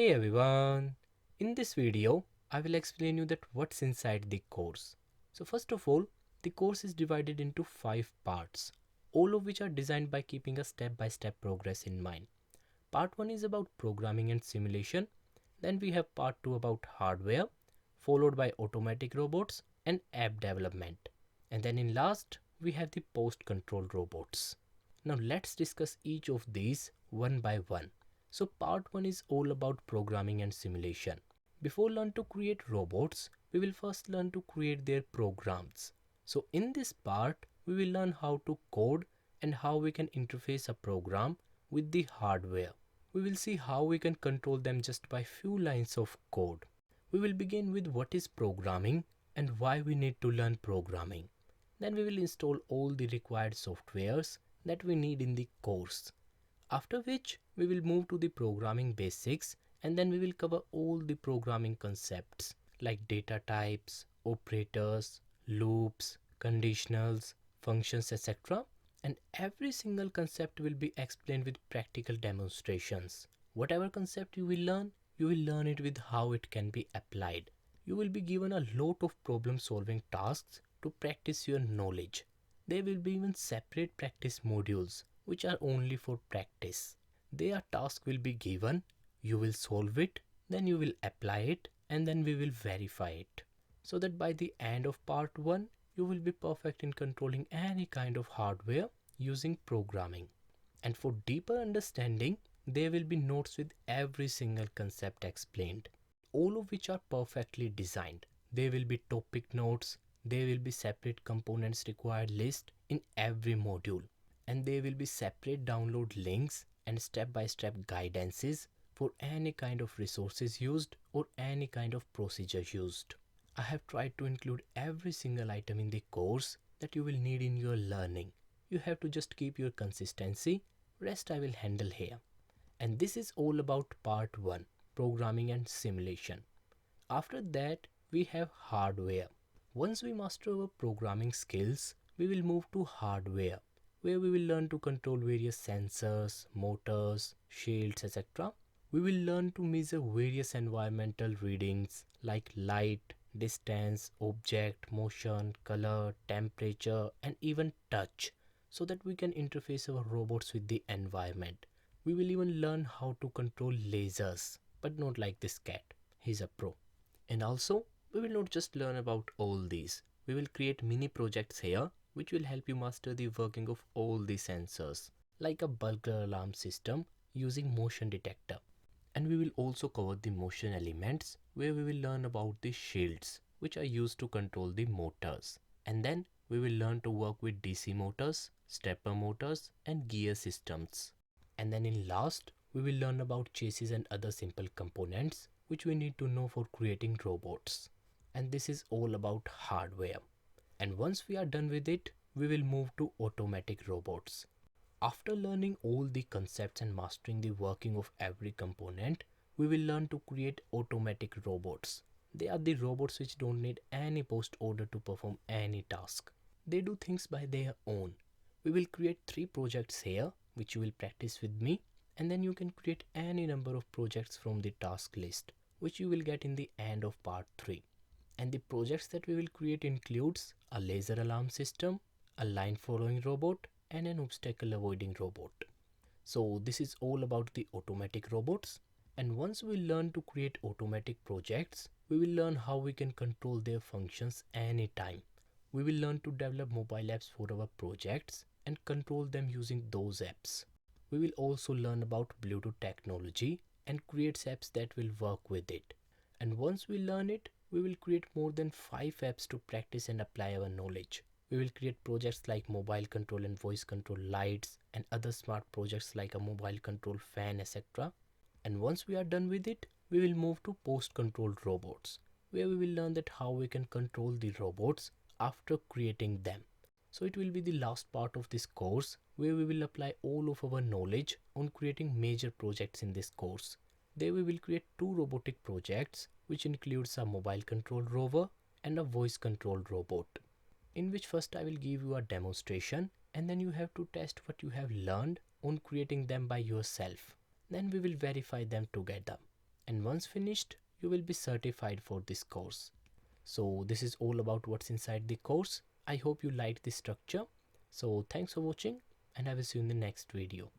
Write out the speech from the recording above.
Hey everyone! In this video, I will explain you that what's inside the course. So first of all, the course is divided into 5 parts, all of which are designed by keeping a step-by-step progress in mind. Part 1 is about programming and simulation, then we have part 2 about hardware, followed by automatic robots and app development. And then in last, we have the post-control robots. Now let's discuss each of these one by one. So part 1 is all about programming and simulation. Before learn to create robots, we will first learn to create their programs. So in this part, we will learn how to code and how we can interface a program with the hardware. We will see how we can control them just by few lines of code. We will begin with what is programming and why we need to learn programming. Then we will install all the required softwares that we need in the course. After which we will move to the programming basics, and then we will cover all the programming concepts like data types, operators, loops, conditionals, functions, etc. And every single concept will be explained with practical demonstrations. Whatever concept you will learn it with how it can be applied. You will be given a lot of problem solving tasks to practice your knowledge. There will be even separate practice modules which are only for practice. Their task will be given, you will solve it, then you will apply it, and then we will verify it. So that by the end of part 1, you will be perfect in controlling any kind of hardware using programming. And for deeper understanding, there will be notes with every single concept explained, all of which are perfectly designed. There will be topic notes, there will be separate components required list in every module, and there will be separate download links and step-by-step guidances for any kind of resources used or any kind of procedure used. I have tried to include every single item in the course that you will need in your learning. You have to just keep your consistency, rest I will handle here. And this is all about part 1, programming and simulation. After that, we have hardware. Once we master our programming skills, we will move to hardware, where we will learn to control various sensors, motors, shields, etc. We will learn to measure various environmental readings like light, distance, object, motion, color, temperature, and even touch, so that we can interface our robots with the environment. We will even learn how to control lasers, but not like this cat. He's a pro. And also, we will not just learn about all these. We will create mini projects here which will help you master the working of all the sensors, like a burglar alarm system using motion detector. And we will also cover the motion elements, where we will learn about the shields which are used to control the motors. And then we will learn to work with DC motors, stepper motors and gear systems. And then in last, we will learn about chassis and other simple components which we need to know for creating robots. And this is all about hardware. And once we are done with it, we will move to automatic robots. After learning all the concepts and mastering the working of every component, we will learn to create automatic robots. They are the robots which don't need any post order to perform any task. They do things by their own. We will create 3 projects here which you will practice with me, and then you can create any number of projects from the task list which you will get in the end of part 3. And the projects that we will create includes a laser alarm system, a line following robot, and an obstacle avoiding robot. So this is all about the automatic robots. And once we learn to create automatic projects, we will learn how we can control their functions anytime. We will learn to develop mobile apps for our projects and control them using those apps. We will also learn about Bluetooth technology and create apps that will work with it. And once we learn it, we will create more than 5 apps to practice and apply our knowledge. We will create projects like mobile control and voice control lights and other smart projects like a mobile control fan, etc. And once we are done with it, we will move to post-controlled robots, where we will learn that how we can control the robots after creating them. So it will be the last part of this course where we will apply all of our knowledge on creating major projects in this course. There we will create 2 robotic projects which includes a mobile controlled rover and a voice controlled robot, in which first I will give you a demonstration and then you have to test what you have learned on creating them by yourself. Then we will verify them together. and once finished, you will be certified for this course. So this is all about what's inside the course. I hope you liked the structure. So thanks for watching, and I will see you in the next video.